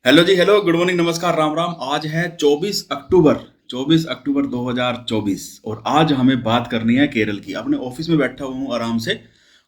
Hello जी, hello, good morning, नमस्कार, राम राम। आज है 24 अक्टूबर 2024 और आज हमें बात करनी है केरल की। अपने ऑफिस में बैठा हुआ हूँ आराम से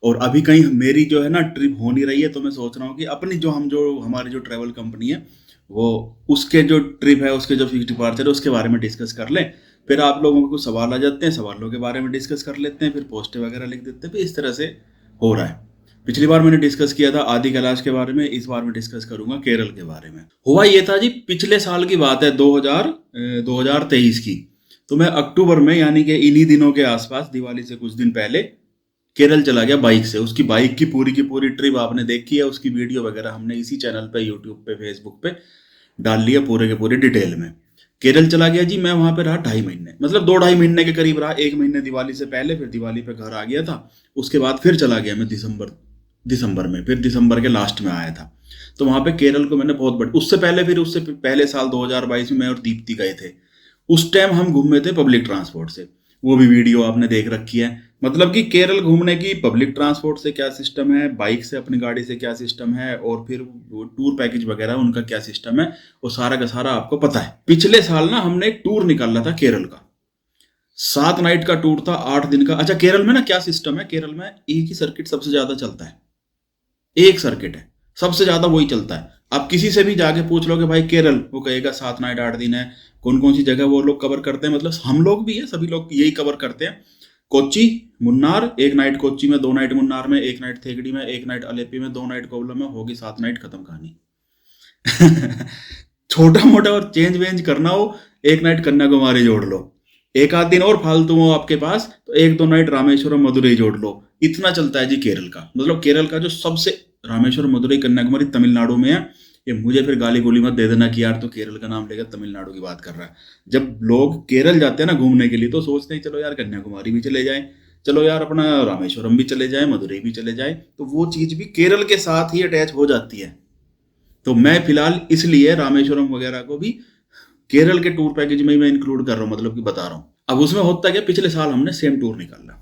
और अभी कहीं मेरी जो है ना ट्रिप हो नहीं रही है, तो मैं सोच रहा हूँ कि अपनी जो हमारी जो ट्रैवल कंपनी है वो उसके जो ट्रिप है, उसके जो फिक्स डिपार्चर है, उसके बारे में डिस्कस कर लें। फिर आप लोगों को कुछ सवाल आ जाते हैं, सवालों के बारे में डिस्कस कर लेते हैं, फिर पोस्टें वगैरह लिख देते हैं। फिर इस तरह से हो रहा है। पिछली बार मैंने डिस्कस किया था आदि कैलाश के बारे में, इस बार मैं डिस्कस करूंगा केरल के बारे में। हुआ ये था जी, पिछले साल की बात है, 2023 की। तो मैं अक्टूबर में, यानी कि इन्हीं दिनों के आसपास, दिवाली से कुछ दिन पहले केरल चला गया बाइक से। उसकी बाइक की पूरी ट्रिप आपने देखी है, उसकी वीडियो वगैरह हमने इसी चैनल पे, यूट्यूब पे, फेसबुक पे डाल लिया पूरे के पूरे डिटेल में। केरल चला गया जी, मैं वहां पे रहा 2.5 महीने, मतलब 2-2.5 महीने के करीब रहा। 1 महीने दिवाली से पहले, फिर दिवाली पे घर आ गया था। उसके बाद फिर चला गया मैं दिसंबर में, फिर दिसंबर के लास्ट में आया था। तो वहां पे केरल को मैंने बहुत बड़ी, उससे पहले साल 2022 में मैं और दीप्ति गए थे। उस टाइम हम घूमे थे पब्लिक ट्रांसपोर्ट से। वो भी वीडियो आपने देख रखी है। मतलब कि केरल घूमने की पब्लिक ट्रांसपोर्ट से क्या सिस्टम है, बाइक से अपनी गाड़ी से क्या सिस्टम है, और फिर वो टूर पैकेज वगैरह उनका क्या सिस्टम है, वो सारा का सारा आपको पता है। पिछले साल ना हमने एक टूर निकाला था केरल का। 7 नाइट का टूर था, 8 दिन का। अच्छा, केरल में ना क्या सिस्टम है, केरल में एक ही सर्किट सबसे ज्यादा चलता है। एक सर्किट है, सबसे ज्यादा वही चलता है। आप किसी से भी जाके पूछ लोगे भाई केरल, वो कहेगा 7 नाइट 8 दिन है। कौन कौन सी जगह वो लोग कवर करते हैं, मतलब हम लोग भी है, सभी लोग यही कवर करते हैं। कोच्चि, मुन्नार, 1 नाइट कोच्चि में, 2 नाइट मुन्नार में, 1 नाइट थेगड़ी में, 1 नाइट अलेपी में, 2 नाइट कोवलम में, होगी 7 नाइट, खत्म कहानी। छोटा मोटा और चेंज वेंज करना हो, 1 नाइट कन्याकुमारी जोड़ लो। एक आध दिन और फालतू हो आपके पास, तो 1-2 नाइट रामेश्वरम मदुरई जोड़ लो। इतना चलता है जी केरल का। मतलब केरल का जो सबसे, रामेश्वरम मदुरई कन्याकुमारी तमिलनाडु में है। ये मुझे फिर गाली गोली मत दे देना कि यार तो केरल का नाम लेकर तमिलनाडु की बात कर रहा है। जब लोग केरल जाते हैं ना घूमने के लिए, तो सोचते हैं चलो यार कन्याकुमारी भी चले जाएं, चलो यार अपना रामेश्वरम भी चले जाएं, मदुरई भी चले जाएं। तो वो चीज भी केरल के साथ ही अटैच हो जाती है। तो मैं फिलहाल इसलिए रामेश्वरम वगैरह को भी केरल के टूर पैकेज में ही मैं इंक्लूड कर रहा हूँ, मतलब कि बता रहा हूँ। अब उसमें होता क्या, पिछले साल हमने सेम टूर निकाला।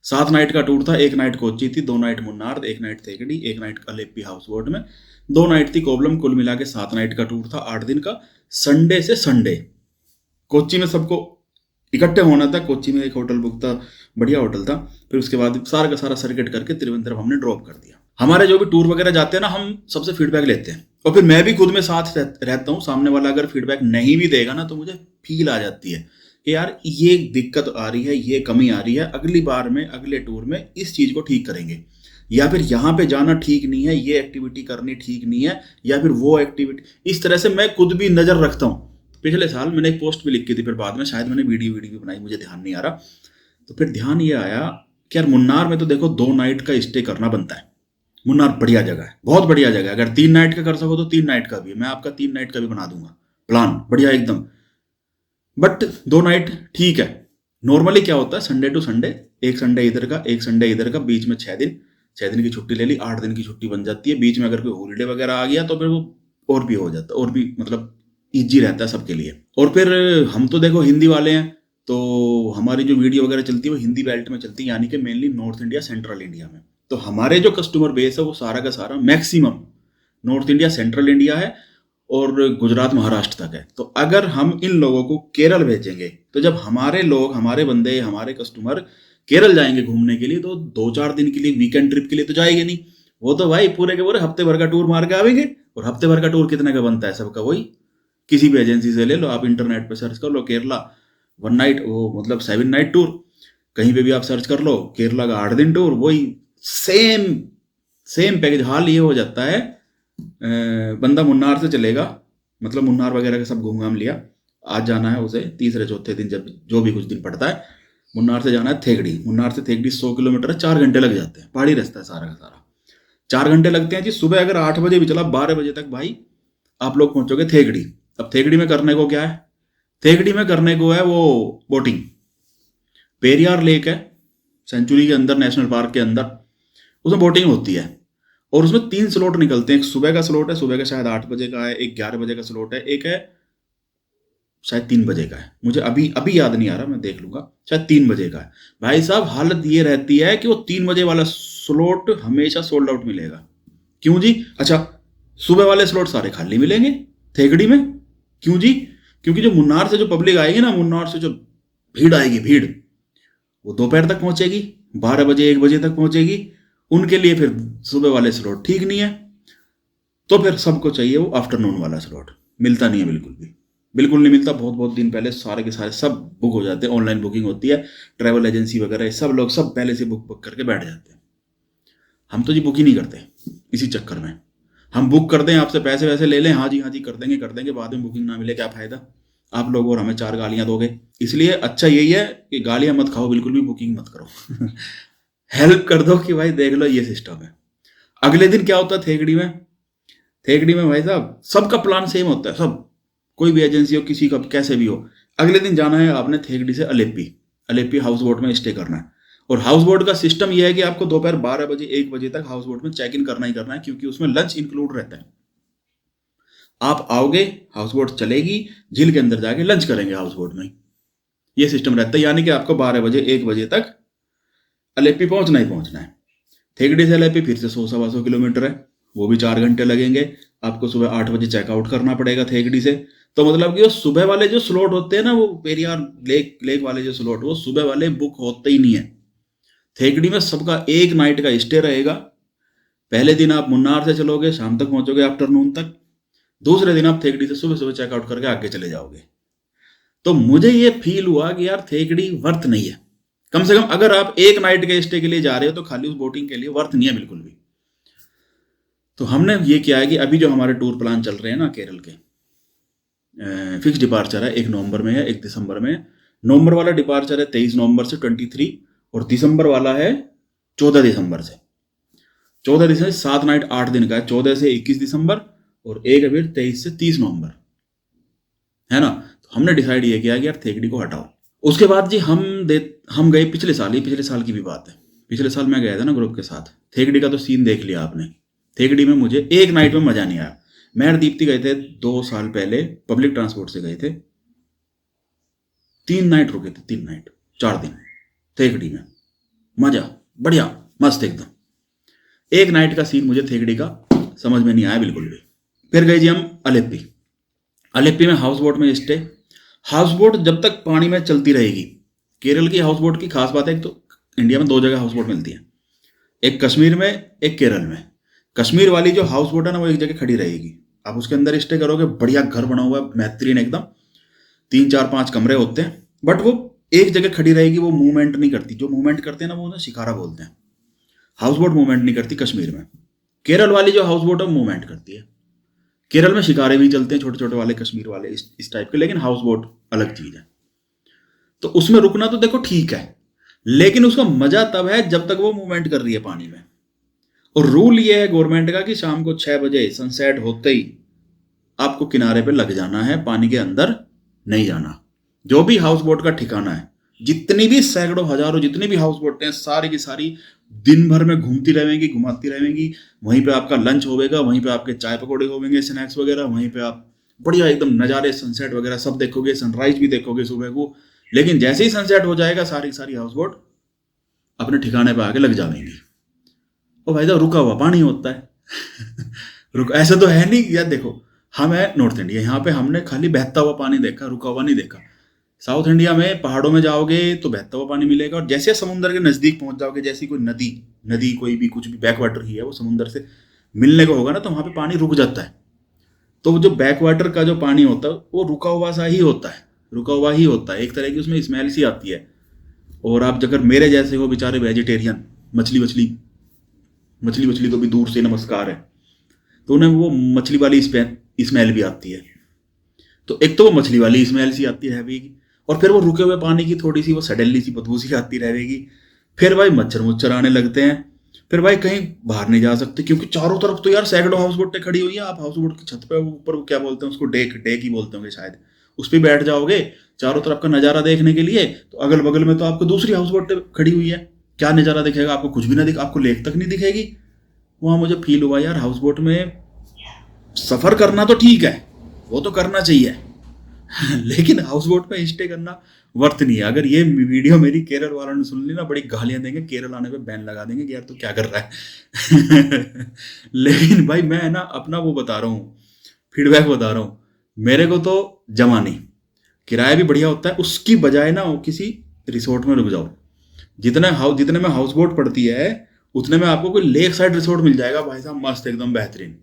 7 नाइट का टूर था। 1 नाइट कोच्चि थी, 2 night Munnar, 1 night Thekkady, 1 night Alleppey houseboat में, 2 नाइट थी कोवलम। कुल मिला के 7 नाइट का टूर था, 8 दिन का। संडे से संडे कोच्चि में सबको इकट्ठे होना था। कोच्चि में एक होटल बुक था, बढ़िया होटल था। फिर उसके बाद सारा का सारा सर्किट करके तिरुवनंतपुरम हमने ड्रॉप कर दिया। हमारे जो भी टूर वगैरह जाते हैं ना, हम सबसे फीडबैक लेते हैं, और फिर मैं भी खुद में साथ रहता हूँ। सामने वाला अगर फीडबैक नहीं भी देगा ना, तो मुझे फील आ जाती है कि यार ये दिक्कत आ रही है, ये कमी आ रही है, अगली बार में, अगले टूर में इस चीज को ठीक करेंगे। या फिर यहाँ पे जाना ठीक नहीं है, ये एक्टिविटी करनी ठीक नहीं है, या फिर वो एक्टिविटी। इस तरह से मैं खुद भी नजर रखता हूँ। पिछले साल मैंने एक पोस्ट भी लिखी थी, फिर बाद में शायद मैंने वीडियो वीडियो भी बनाई, मुझे ध्यान नहीं आ रहा। तो फिर ध्यान ये आया कि यार मुन्नार में तो देखो 2 नाइट का स्टे करना बनता है। मुन्नार बढ़िया जगह है, बहुत बढ़िया जगह है। अगर 3 नाइट का कर सको तो 3 नाइट का भी है। मैं आपका 3 नाइट का भी बना दूंगा प्लान, बढ़िया एकदम। बट 2 नाइट ठीक है। नॉर्मली क्या होता है, संडे टू संडे, एक संडे इधर का, एक संडे इधर का, बीच में 6 दिन, 6 दिन की छुट्टी ले ली, 8 दिन की छुट्टी बन जाती है। बीच में अगर कोई हॉलीडे वगैरह आ गया तो फिर वो और भी हो जाता है, और भी मतलब ईजी रहता है सबके लिए। और फिर हम तो देखो हिंदी वाले हैं, तो हमारी जो वीडियो वगैरह चलती है वो हिंदी बेल्ट में चलती है, यानी कि mainly north India, central India में। तो हमारे जो कस्टमर बेस है वो सारा का सारा maximum north India, central India है, और गुजरात महाराष्ट्र तक है। तो अगर हम इन लोगों को केरल भेजेंगे, तो जब हमारे लोग, हमारे बंदे, हमारे कस्टमर केरल जाएंगे घूमने के लिए, तो 2-4 दिन के लिए वीकेंड ट्रिप के लिए तो जाएंगे नहीं। वो तो भाई पूरे के पूरे हफ्ते भर का टूर मार के आवेंगे। और हफ्ते भर का टूर कितने का बनता है सबका, वही किसी भी एजेंसी से ले लो, आप इंटरनेट पे सर्च कर लो केरला 1 नाइट, वो मतलब 7 नाइट टूर। कहीं पे भी आप सर्च कर लो केरला का 8 दिन टूर, वही सेम सेम पैकेज। हाल ये हो जाता है, बंदा मुन्नार से चलेगा, मतलब मुन्नार वगैरह का सब घूम घाम लिया। आज जाना है उसे तीसरे चौथे दिन, जब जो भी कुछ दिन पड़ता है। मुन्नार से जाना है थेगड़ी, मुन्नार से थेगड़ी 100 किलोमीटर है, 4 घंटे लग जाते हैं। पहाड़ी रास्ता है सारा का सारा, 4 घंटे लगते हैं जी। सुबह अगर 8 बजे भी चला, 12 बजे तक भाई आप लोग पहुंचोगे थेगड़ी। अब थेगड़ी में करने को क्या है, थेगड़ी में करने को है वो बोटिंग। पेरियार लेक है सेंचुरी के अंदर, नेशनल पार्क के अंदर, उसमें बोटिंग होती है। और उसमें 3 स्लॉट निकलते हैं। एक सुबह का स्लॉट है, सुबह का शायद 8 बजे का है। एक 11 बजे का स्लॉट है। एक है शायद 3 बजे का है, मुझे अभी अभी याद नहीं आ रहा, मैं देख लूंगा। शायद 3 बजे का है। भाई साहब हालत ये रहती है कि वो 3 बजे वाला स्लॉट हमेशा सोल्ड आउट मिलेगा। क्यों जी? अच्छा, सुबह वाले स्लॉट सारे खाली मिलेंगे थेगड़ी में। क्यों जी? क्योंकि जो मुन्नार से जो पब्लिक आएगी ना, मुन्नार से जो भीड़ आएगी, भीड़ वो दोपहर तक पहुंचेगी, 12 बजे 1 बजे तक पहुंचेगी। उनके लिए फिर सुबह वाले स्लॉट ठीक नहीं है, तो फिर सबको चाहिए वो आफ्टरनून वाला स्लॉट। मिलता नहीं है, बिल्कुल भी, बिल्कुल नहीं मिलता। बहुत बहुत दिन पहले सारे के सारे सब बुक हो जाते हैं, ऑनलाइन बुकिंग होती है, ट्रैवल एजेंसी वगैरह सब लोग सब पहले से बुक करके बैठ जाते हैं। हम तो जी बुक ही नहीं करते, इसी चक्कर में हम बुक कर दें, आपसे पैसे वैसे ले लें, हाँ जी कर देंगे, बाद में बुकिंग ना मिले, क्या फायदा? आप लोग और हमें 4 गालियां दोगे। इसलिए अच्छा यही है कि गालियां मत खाओ, बिल्कुल भी बुकिंग मत करो। हेल्प कर दो कि भाई देख लो ये सिस्टम है। अगले दिन क्या होता है थेगड़ी में? थेगड़ी में भाई साहब सबका प्लान सेम होता है, सब, कोई भी एजेंसी हो, किसी का कैसे भी हो, अगले दिन जाना है आपने थेगड़ी से अलेप्पी। अलेप्पी हाउस बोट में स्टे करना है। और हाउस बोट का सिस्टम यह है कि आपको दोपहर 12 बजे 1 बजे तक हाउस बोट में चेक इन करना ही करना है, क्योंकि उसमें लंच इंक्लूड रहता है। आप आओगे, हाउस बोट चलेगी, झील के अंदर जाके लंच करेंगे हाउस बोट में। ये सिस्टम रहता है, यानी कि आपको 12 बजे 1 बजे तक अलेप्पी पहुंचना ही पहुंचना है। थेगड़ी से अलेप्पी फिर से 100-125 किलोमीटर है, वो भी 4 घंटे लगेंगे। आपको सुबह 8 बजे चेकआउट करना पड़ेगा थेगड़ी से। तो मतलब कि वो सुबह वाले जो स्लॉट होते हैं ना, वो पेरियार लेक वाले जो स्लॉट, वो सुबह वाले बुक होते ही नहीं है। थेगड़ी में सबका एक नाइट का स्टे रहेगा। पहले दिन आप मुन्नार से चलोगे, शाम तक पहुंचोगे आफ्टरनून तक। दूसरे दिन आप थेगड़ी से सुबह सुबह चेकआउट करके आगे चले जाओगे। तो मुझे ये फील हुआ कि यार थेगड़ी वर्थ नहीं है। कम से कम अगर आप एक नाइट के स्टे के लिए जा रहे हो तो खाली उस बोटिंग के लिए वर्थ नहीं है बिल्कुल भी। तो हमने ये किया है कि अभी जो हमारे टूर प्लान चल रहे हैं ना केरल के, फिक्स डिपार्चर है, 1 नवंबर में है, 1 दिसंबर में है। नवंबर वाला डिपार्चर है 23 नवंबर से 23, और दिसंबर वाला है 14 दिसंबर से। 14 दिसंबर 7 नाइट 8 दिन का है, 14 से 21 दिसंबर, और एक है फिर 23 से 30 नवंबर, है ना। तो हमने डिसाइड ये किया कि यार थेगड़ी को हटाओ। उसके बाद जी हम गए पिछले साल की भी बात है। पिछले साल मैं गया था ना ग्रुप के साथ। थेगड़ी का तो सीन देख लिया आपने। थेगड़ी में मुझे एक नाइट में मजा नहीं आया। मैं और दीप्ति गए थे 2 साल पहले, पब्लिक ट्रांसपोर्ट से गए थे। 3 नाइट रुके थे, 3 नाइट 4 दिन थेगड़ी में, मजा बढ़िया मस्त एकदम। एक नाइट का सीन मुझे थेगड़ी का समझ में नहीं आया बिल्कुल भी। फिर गए जी हम अलेप्पी। अलेप्पी में हाउस बोट में स्टे। हाउस बोट जब तक पानी में चलती रहेगी। केरल की हाउस बोट की खास बात है, एक तो इंडिया में 2 जगह हाउस बोट मिलती है, एक कश्मीर में, एक केरल में। कश्मीर वाली जो हाउस बोट है ना, वो एक जगह खड़ी रहेगी, आप उसके अंदर स्टे करोगे, बढ़िया घर बना हुआ है बेहतरीन एकदम, 3 4 5 कमरे होते हैं, बट वो एक जगह खड़ी रहेगी, वो मूवमेंट नहीं करती। जो मूवमेंट करते हैं ना, वो उन्हें शिकारा बोलते हैं। हाउस बोट मूवमेंट नहीं करती कश्मीर में। केरल वाली जो हाउस बोट है मूवमेंट करती है। केरल में शिकारे भी चलते हैं छोटे छोटे वाले, कश्मीर वाले इस टाइप के, लेकिन हाउस बोट अलग चीज है। तो उसमें रुकना तो देखो ठीक है, लेकिन उसका मजा तब है जब तक वो मूवमेंट कर रही है पानी में। और रूल ये है गवर्नमेंट का कि शाम को 6 बजे सनसेट होते ही आपको किनारे पे लग जाना है, पानी के अंदर नहीं जाना। जो भी हाउस बोट का ठिकाना है, जितनी भी सैकड़ों हजारों जितनी भी हाउस बोटें हैं, सारी की सारी दिन भर में घूमती रहेंगी, घुमाती रहेंगी। वहीं पे आपका लंच होगा, वहीं पे आपके चाय पकौड़े होंगे, स्नैक्स वगैरह, वहीं पे आप बढ़िया एकदम नज़ारे सनसेट वगैरह सब देखोगे, सनराइज भी देखोगे सुबह को। लेकिन जैसे ही सनसेट हो जाएगा, सारी सारी हाउस बोट अपने ठिकाने पे आके लग जाएंगी। ओ भाई साहब, रुका हुआ पानी होता है। ऐसा तो है नहीं यार, देखो हम है नॉर्थ इंडिया, यहाँ पे हमने खाली बहता हुआ पानी देखा, रुका हुआ नहीं देखा। साउथ इंडिया में पहाड़ों में जाओगे तो बहता हुआ पानी मिलेगा, और जैसे समुद्र के नजदीक पहुंच जाओगे, जैसी कोई नदी कोई भी कुछ भी बैक वाटर ही है, वो समुद्र से मिलने को होगा ना, तो वहां पे पानी रुक जाता है। तो जो बैक वाटर का जो पानी होता है वो रुका हुआ सा ही होता है, रुका हुआ ही होता है, एक तरह की उसमें स्मेल सी आती है। और आप अगर मेरे जैसे हो बेचारे वेजिटेरियन, मछली तो भी दूर से नमस्कार है, तो उन्हें वो मछली वाली स्मेल भी आती है। तो एक तो वो मछली वाली स्मेल सी आती रहेगी, और फिर वो रुके हुए पानी की थोड़ी सी वो सडनली सी बदबू सी आती रहेगी। फिर भाई मच्छर आने लगते हैं। फिर भाई कहीं बाहर नहीं जा सकते, क्योंकि चारों तरफ तो यार सैकड़ों हाउस बोटें खड़ी हुई है। आप हाउस बोट की छत पे ऊपर क्या बोलते हैं उसको, डेक ही बोलते होंगे शायद, उस पर बैठ जाओगे चारों तरफ का नज़ारा देखने के लिए। तो अगल बगल में तो आपको दूसरी हाउस बोटें खड़ी हुई है, क्या नज़ारा दिखेगा आपको? कुछ भी ना आपको लेक तक नहीं दिखेगी। वहाँ मुझे फील हुआ यार हाउस बोट में सफ़र करना तो ठीक है, वो तो करना चाहिए, लेकिन हाउस बोट में स्टे करना वर्थ नहीं है। अगर ये वीडियो मेरी केरल वालों ने सुन ली ना, बड़ी गालियां देंगे, केरल आने पे बैन लगा देंगे कि यार तू क्या कर रहा है। लेकिन भाई मैं ना अपना वो बता रहा हूँ, फीडबैक बता रहा हूँ। मेरे को तो जमा नहीं, किराया भी बढ़िया होता है, उसकी बजाय ना वो किसी रिसोर्ट में रुक जाओ। जितने में हाउस बोट पड़ती है उतने में आपको कोई लेक साइड रिसोर्ट मिल जाएगा भाई साहब, मस्त एकदम बेहतरीन।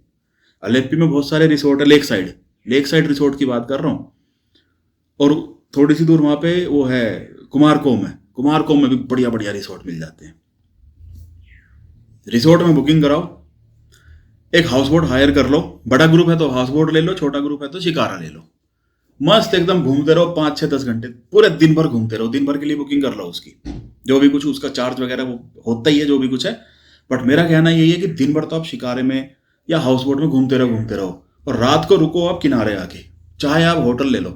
अलेप्पी में बहुत सारे रिसोर्ट है लेक साइड रिसोर्ट की बात कर रहा हूँ। और थोड़ी सी दूर वहां पे वो है कुमारकोम है, कुमारकोम में भी बढ़िया बढ़िया रिसोर्ट मिल जाते हैं। रिसोर्ट में बुकिंग कराओ, एक हाउस बोट हायर कर लो, बड़ा ग्रुप है तो हाउस बोट ले लो, छोटा ग्रुप है तो शिकारा ले लो, मस्त एकदम घूमते रहो 5 6 10 घंटे, पूरे दिन भर घूमते रहो। दिन भर के लिए बुकिंग कर लो उसकी, जो भी कुछ उसका चार्ज वगैरह वो होता ही है जो भी कुछ है। बट मेरा कहना यही है कि दिन भर तो आप शिकारे में या हाउस बोट में घूमते रहो, और रात को रुको आप किनारे आके, चाहे आप होटल ले लो,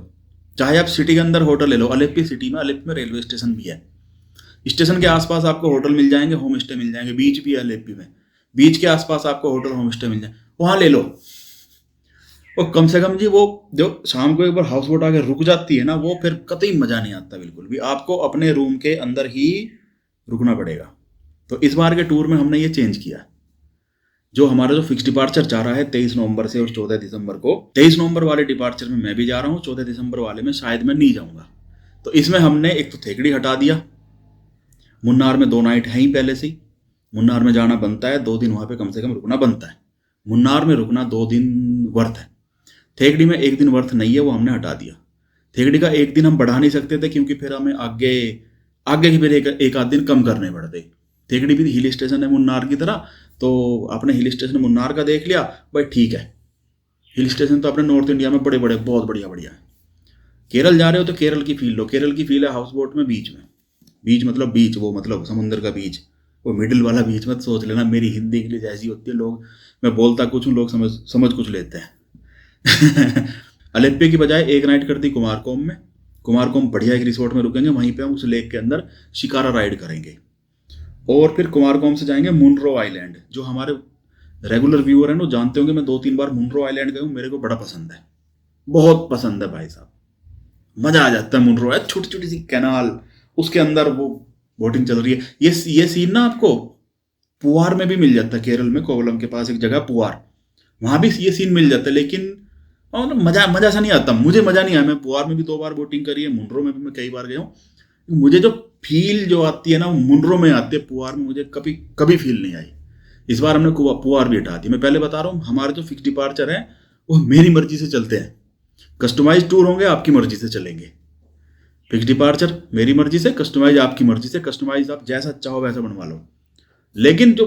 चाहे आप सिटी के अंदर होटल ले लो। अलेप्पी सिटी में, अलेप्पी में रेलवे स्टेशन भी है, स्टेशन के आसपास आपको होटल मिल जाएंगे, होम स्टे मिल जाएंगे। बीच भी है अलेप्पी में, बीच के आसपास आपको होटल होम स्टे मिल जाए, वहां ले लो। और कम से कम जी वो जो शाम को एक बार हाउस बोट आके रुक जाती है ना, वो फिर कतई मजा नहीं आता बिल्कुल भी, आपको अपने रूम के अंदर ही रुकना पड़ेगा। तो इस बार के टूर में हमने ये चेंज किया, जो हमारा जो फिक्स डिपार्चर जा रहा है 23 नवंबर से और 14 दिसंबर को, 23 नवंबर वाले डिपार्चर में मैं भी जा रहा हूँ, 14 दिसंबर वाले में शायद मैं नहीं जाऊंगा। तो इसमें हमने एक तो थेकड़ी हटा दिया, मुन्नार में 2 नाइट है ही पहले से ही, मुन्नार में जाना बनता है, 2 दिन वहां पे कम से कम रुकना बनता है। मुन्नार में रुकना 2 दिन वर्थ है, थेकड़ी में 1 दिन वर्थ नहीं है, वो हमने हटा दिया। थेकड़ी का 1 दिन हम बढ़ा नहीं सकते थे क्योंकि फिर हमें आगे आगे की फिर एक आध दिन कम करने पड़ते। थेकड़ी भी हिल स्टेशन है मुन्नार की तरह, तो आपने हिल स्टेशन मुन्नार का देख लिया भाई, ठीक है। हिल स्टेशन तो अपने नॉर्थ इंडिया में बड़े बड़े बहुत बढ़िया बढ़िया है। केरल जा रहे हो तो केरल की फील लो, केरल की फील है हाउस बोट में, बीच में, बीच मतलब बीच, वो मतलब समुद्र का बीच, वो मिडिल वाला बीच मत सोच लेना। मेरी हिंदी इंग्लिश ऐसी होती है, लोग मैं बोलता कुछ हूँ, लोग समझ कुछ लेते हैं। अलेप्पी की बजाय 1 नाइट कर दी कुमारकोम में, कुमारकोम बढ़िया एक रिसोर्ट में रुकेंगे, वहीं पे हम उस लेक के अंदर शिकारा राइड करेंगे। और फिर कुमारकोम से जाएंगे मुनरो आइलैंड। जो हमारे रेगुलर व्यूअर हैं वो जानते होंगे मैं 2 3 बार मुनरो आइलैंड गया हूँ, मेरे को बड़ा पसंद है, बहुत पसंद है भाई साहब, मजा आ जाता है। मुनरो है छोटी छोटी सी कैनाल, उसके अंदर वो बोटिंग चल रही है। ये सीन ना आपको पुआर में भी मिल जाता है, केरल में कोवलम के पास एक जगह पुआर, वहां भी ये सीन मिल जाता है। लेकिन मजा सा नहीं आता, मुझे मजा नहीं आया। मैं पुआर में भी 2 बार बोटिंग करी है, मुनरो में भी मैं कई बार गया हूँ, मुझे जो फील जो आती है ना वो मुनरो में आती है, पुआर में मुझे कभी कभी फील नहीं आई। इस बार हमने पुआर भी हटा दी। मैं पहले बता रहा हूँ, हमारे जो फिक्स डिपार्चर है वो मेरी मर्जी से चलते हैं, कस्टमाइज टूर होंगे आपकी मर्जी से चलेंगे। फिक्स डिपार्चर मेरी मर्जी से, कस्टमाइज आपकी मर्जी से, कस्टमाइज आप जैसा चाहो वैसा बनवा लो। लेकिन जो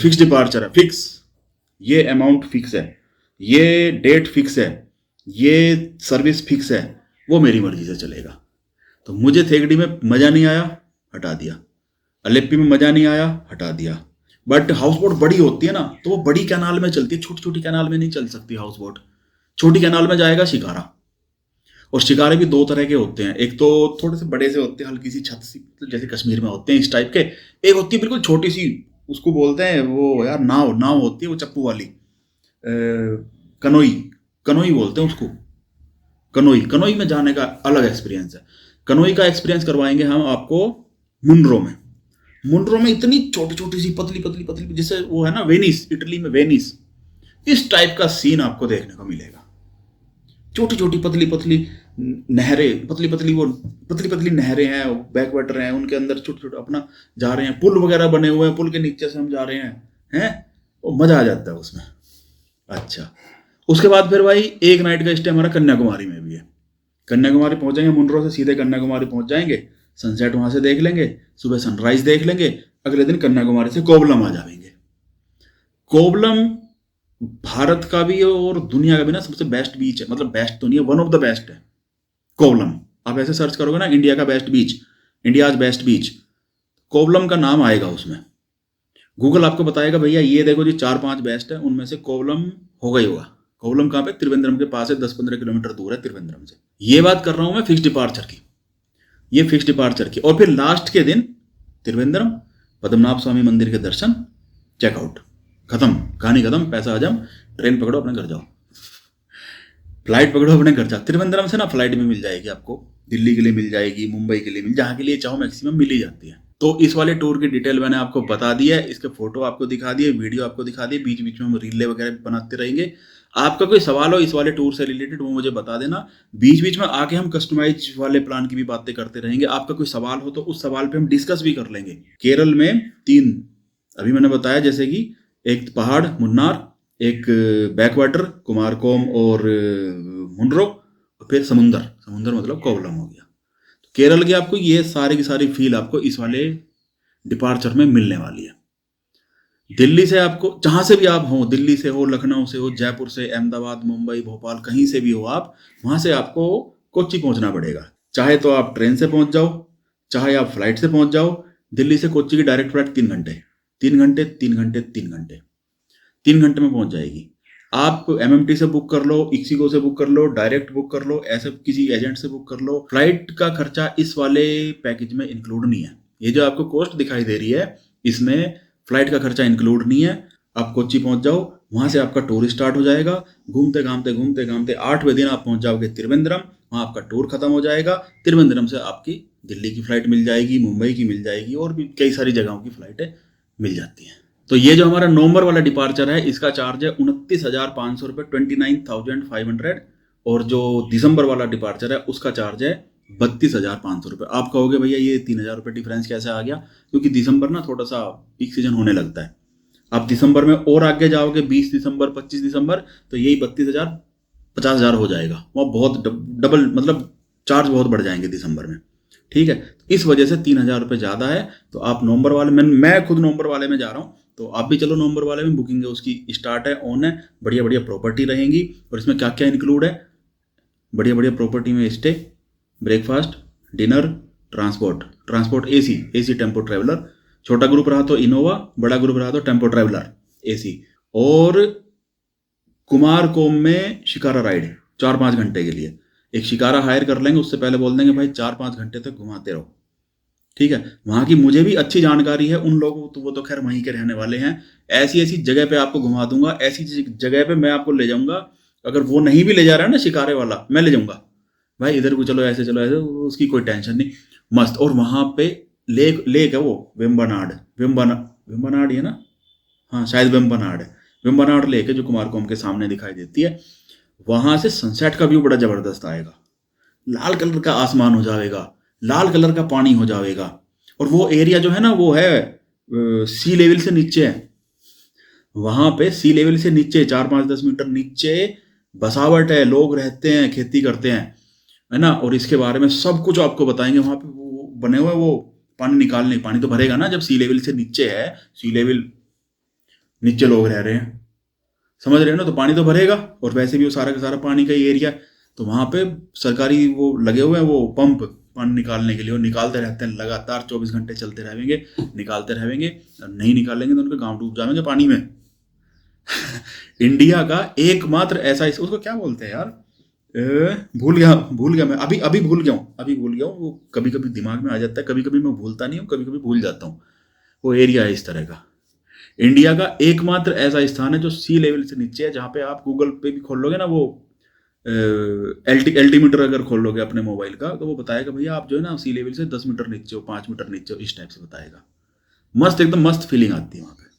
फिक्स डिपार्चर है, फिक्स, ये अमाउंट फिक्स है, ये डेट फिक्स है, ये सर्विस फिक्स है, वो मेरी मर्जी से चलेगा। तो मुझे थेगड़ी में मजा नहीं आया, हटा दिया। अलेप्पी में मजा नहीं आया, हटा दिया। बट हाउस बोट बड़ी होती है ना, तो वो बड़ी कैनाल में चलती है, छोटी छोटी कैनाल में नहीं चल सकती हाउस बोट। छोटी कैनाल में जाएगा शिकारा, और शिकारे भी 2 तरह के होते हैं, एक तो थोड़े से बड़े से होते हैं, हल्की सी छत सी, जैसे कश्मीर में होते हैं इस टाइप के। एक होती है बिल्कुल छोटी सी, उसको बोलते हैं वो यार नाव होती है वो चप्पू वाली, कनोई, कनोई बोलते हैं उसको। कनोई में जाने का अलग एक्सपीरियंस है। कनोई का एक्सपीरियंस करवाएंगे हम आपको मुनरो में। मुनरो में इतनी छोटी छोटी सी पतली पतली पतली, जैसे वो है ना वेनिस, इटली में वेनिस, इस टाइप का सीन आपको देखने को मिलेगा। छोटी छोटी पतली पतली नहरें, पतली पतली नहरें हैं, बैक वाटर हैं, उनके अंदर छोटे छोटे अपना जा रहे हैं, पुल वगैरह बने हुए हैं, पुल के नीचे से हम जा रहे हैं, वो मजा आ जाता है उसमें। अच्छा, उसके बाद फिर भाई 1 नाइट का स्टे हमारा कन्याकुमारी में भी है। कन्याकुमारी पहुंचेंगे, मुनरो से सीधे कन्याकुमारी पहुंच जाएंगे, सनसेट वहां से देख लेंगे, सुबह सनराइज देख लेंगे, अगले दिन कन्याकुमारी से कोवलम आ जाएंगे। कोवलम भारत का भी और दुनिया का भी ना सबसे बेस्ट बीच है, मतलब बेस्ट तो नहीं है, वन ऑफ द बेस्ट है कोवलम। आप ऐसे सर्च करोगे ना इंडिया का बेस्ट बीच, इंडियाज बेस्ट बीच, कोवलम का नाम आएगा उसमें। गूगल आपको बताएगा भैया ये देखो जी 4 5 बेस्ट है, उनमें से कोवलम होगा ही होगा। कोवलम कहाँ पे? त्रिवेंद्रम के पास है, 10 15 किलोमीटर दूर है त्रिवेंद्रम से। ये बात कर रहा हूं मैं फिक्स डिपार्चर की, ये फिक्स डिपार्चर की। और फिर लास्ट के दिन त्रिवेंद्रम, पद्मनाभ स्वामी मंदिर के दर्शन, चेकआउट, खत्म, कहानी खत्म, पैसा हजम, ट्रेन पकड़ो अपने घर जाओ। फ्लाइट पकड़ो अपने घर जा, त्रिवेंद्रम से ना फ्लाइट भी मिल जाएगी आपको, दिल्ली के लिए मिल जाएगी, मुंबई के लिए मिल, जहाँ के लिए चाहो मैक्सिमम मिल ही जाती है। तो इस वाले टूर की डिटेल मैंने आपको बता दी है, इसके फोटो आपको दिखा दिए, वीडियो आपको दिखा दिए, बीच बीच में हम रीले वगैरह भी बनाते रहेंगे। आपका कोई सवाल हो इस वाले टूर से रिलेटेड वो मुझे बता देना, बीच बीच में आके हम कस्टमाइज वाले प्लान की भी बातें करते रहेंगे। आपका कोई सवाल हो तो उस सवाल पे हम डिस्कस भी कर लेंगे। केरल में 3 अभी मैंने बताया, जैसे कि एक पहाड़ मुन्नार, एक बैकवाटर कुमारकोम और मुंड्रो, और फिर समुंदर, समुंदर मतलब कोवलम हो गया। तो केरल की आपको ये सारी की सारी फील आपको इस वाले डिपार्चर में मिलने वाली है। दिल्ली से आपको जहां से भी आप हो, दिल्ली से हो, लखनऊ से हो, जयपुर से, अहमदाबाद, मुंबई, भोपाल, कहीं से भी हो आप, वहां से आपको कोच्चि पहुंचना पड़ेगा। चाहे तो आप ट्रेन से पहुंच जाओ, चाहे आप फ्लाइट से पहुंच जाओ। दिल्ली से कोच्चि की डायरेक्ट फ्लाइट 3 घंटे, 3 घंटे, 3 घंटे, 3 घंटे, 3 घंटे में पहुंच जाएगी। आप एमएमटी से बुक कर लो, इक्सिगो से बुक कर लो, डायरेक्ट बुक कर लो, ऐसे किसी एजेंट से बुक कर लो। फ्लाइट का खर्चा इस वाले पैकेज में इंक्लूड नहीं है। ये जो आपको कॉस्ट दिखाई दे रही है, इसमें फ्लाइट का खर्चा इंक्लूड नहीं है। आप कोच्चि पहुंच जाओ, वहां से आपका टूर स्टार्ट हो जाएगा। घूमते घामते 8वें दिन आप पहुंच जाओगे त्रिवेंद्रम, वहां आपका टूर खत्म हो जाएगा। त्रिवेंद्रम से आपकी दिल्ली की फ्लाइट मिल जाएगी, मुंबई की मिल जाएगी, और भी कई सारी जगहों की फ्लाइटें मिल जाती हैं। तो ये जो हमारा नवंबर वाला डिपार्चर है, इसका चार्ज है 29,500 रुपये, 29,500। और जो दिसंबर वाला डिपार्चर है उसका चार्ज है 32,500 रुपये। आप कहोगे भैया ये 3,000 रुपये डिफरेंस कैसे आ गया? क्योंकि दिसंबर ना थोड़ा सा पीक सीजन होने लगता है। आप दिसंबर में और आगे जाओगे, 20 दिसंबर, 25 दिसंबर, तो यही 32,000 50,000 हो जाएगा। वहाँ बहुत डबल, मतलब चार्ज बहुत बढ़ जाएंगे दिसंबर में। ठीक है, इस वजह से 3,000 रुपये ज़्यादा है। तो आप नवंबर वाले में, मैं खुद नवंबर वाले में जा रहा हूँ, तो आप भी चलो नवंबर वाले में। बुकिंग है उसकी स्टार्ट है, ऑन है, बढ़िया बढ़िया प्रॉपर्टी रहेंगी। और इसमें क्या क्या इंक्लूड है? बढ़िया बढ़िया प्रॉपर्टी में stay, breakfast, dinner, transport AC tempo traveller, छोटा ग्रुप रहा तो इनोवा, बड़ा ग्रुप रहा तो टेम्पो ट्रैवलर एसी। और कुमारकोम में शिकारा राइड 4-5 घंटे के लिए। एक शिकारा हायर कर लेंगे, उससे पहले बोल देंगे भाई 4-5 घंटे तक घुमाते रहो। ठीक है, वहाँ की मुझे भी अच्छी जानकारी है, उन लोगों तो वो तो खैर वहीं के रहने वाले हैं। ऐसी ऐसी जगह पे आपको घुमा दूंगा, ऐसी जगह पे मैं आपको ले जाऊंगा। अगर वो नहीं भी ले जा रहा है ना शिकारे वाला, मैं ले जाऊंगा भाई, इधर को चलो, ऐसे चलो, ऐसे, उसकी कोई टेंशन नहीं, मस्त। और वहाँ पे लेक है वो, वेम्बनाड है ना, हाँ शायद वेम्बनाड लेक है, जो कुमारकोम के सामने दिखाई देती है। वहां से सनसेट का व्यू बड़ा जबरदस्त आएगा। लाल कलर का आसमान हो जाएगा, लाल कलर का पानी हो जाएगा। और वो एरिया जो है ना, वो है सी लेवल से नीचे है। वहां पे सी लेवल से नीचे 4-5-10 मीटर नीचे बसावट है, लोग रहते हैं, खेती करते हैं, है ना। और इसके बारे में सब कुछ आपको बताएंगे। वहां पे वो बने हुए, वो पानी निकालने, पानी तो भरेगा ना जब सी लेवल से नीचे है, सी लेवल नीचे लोग रह रहे हैं, समझ रहे हो ना, तो पानी तो भरेगा। और वैसे भी वो सारा का सारा पानी का ही एरिया, तो वहां पे सरकारी वो लगे हुए हैं, वो पंप पानी निकालने के लिए, वो निकालते रहते हैं लगातार, 24 घंटे चलते रहेंगे, निकालते रहेंगे। नहीं निकालेंगे तो उनके गांव डूब जाएंगे पानी में। इंडिया का एकमात्र ऐसा, उसको क्या बोलते हैं यार, भूल गया मैं, अभी भूल गया हूँ। वो कभी कभी दिमाग में आ जाता है, कभी कभी मैं भूलता नहीं हूँ, कभी कभी भूल जाता हूँ। वो एरिया है इस तरह का। इंडिया का एकमात्र ऐसा स्थान है जो सी लेवल से नीचे है, जहाँ पे आप गूगल पे भी खोल लोगे ना, वो एल्टीमीटर अगर खोल लोगे अपने मोबाइल का, तो वो बताएगा भैया आप जो है ना सी लेवल से 10 मीटर नीचे हो, 5 मीटर नीचे हो, इस टाइप से बताएगा। मस्त, एकदम मस्त फीलिंग आती है वहाँ पे।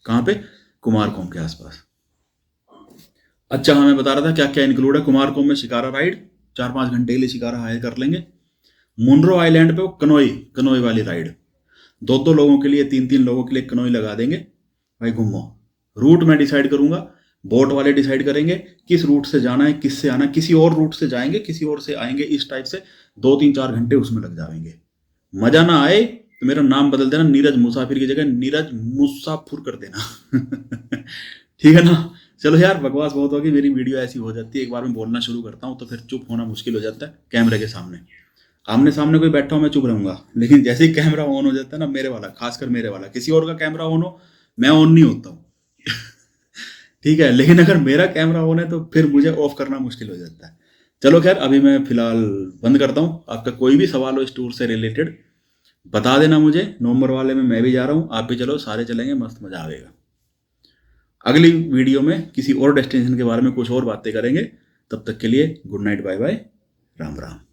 कहाँ पे? कुमारकोम के आसपास। अच्छा हाँ, मैं बता रहा था क्या क्या इंक्लूड है। कुमारकोम में शिकारा राइड, 4-5 घंटे के लिए शिकारा हायर कर लेंगे। मुनरो आइलैंड पे वो कनोई वाली राइड, 2-2 लोगों के लिए, 3-3 लोगों के लिए कनोई लगा देंगे भाई, घूमो। रूट मैं डिसाइड करूंगा, बोट वाले डिसाइड करेंगे किस रूट से जाना है, किससे आना है, किसी और रूट से जाएंगे, किसी और से आएंगे, इस टाइप से 2-3-4 घंटे उसमें लग जाएंगे। मजा ना आए तो मेरा नाम बदल देना, नीरज मुसाफिर की जगह नीरज मुसाफिर कर देना। ठीक है ना। चलो यार, बकवास बहुत होगी, मेरी वीडियो ऐसी हो जाती है, एक बार मैं बोलना शुरू करता हूँ तो फिर चुप होना मुश्किल हो जाता है। कैमरे के सामने आमने सामने कोई बैठा हो मैं चुप रहूंगा, लेकिन जैसे ही कैमरा ऑन हो जाता है ना, मेरे वाला, खासकर मेरे वाला, किसी और का कैमरा ऑन हो मैं ऑन नहीं होता हूँ। ठीक है, लेकिन अगर मेरा कैमरा ऑन है तो फिर मुझे ऑफ करना मुश्किल हो जाता है। चलो खैर, अभी मैं फिलहाल बंद करता हूँ। आपका कोई भी सवाल हो इस टूर से रिलेटेड बता देना मुझे। नवंबर वाले में मैं भी जा रहा हूँ, आप भी चलो, सारे चलेंगे, मस्त मजा आएगा। अगली वीडियो में किसी और डेस्टिनेशन के बारे में कुछ और बातें करेंगे। तब तक के लिए good night, bye bye, Ram Ram.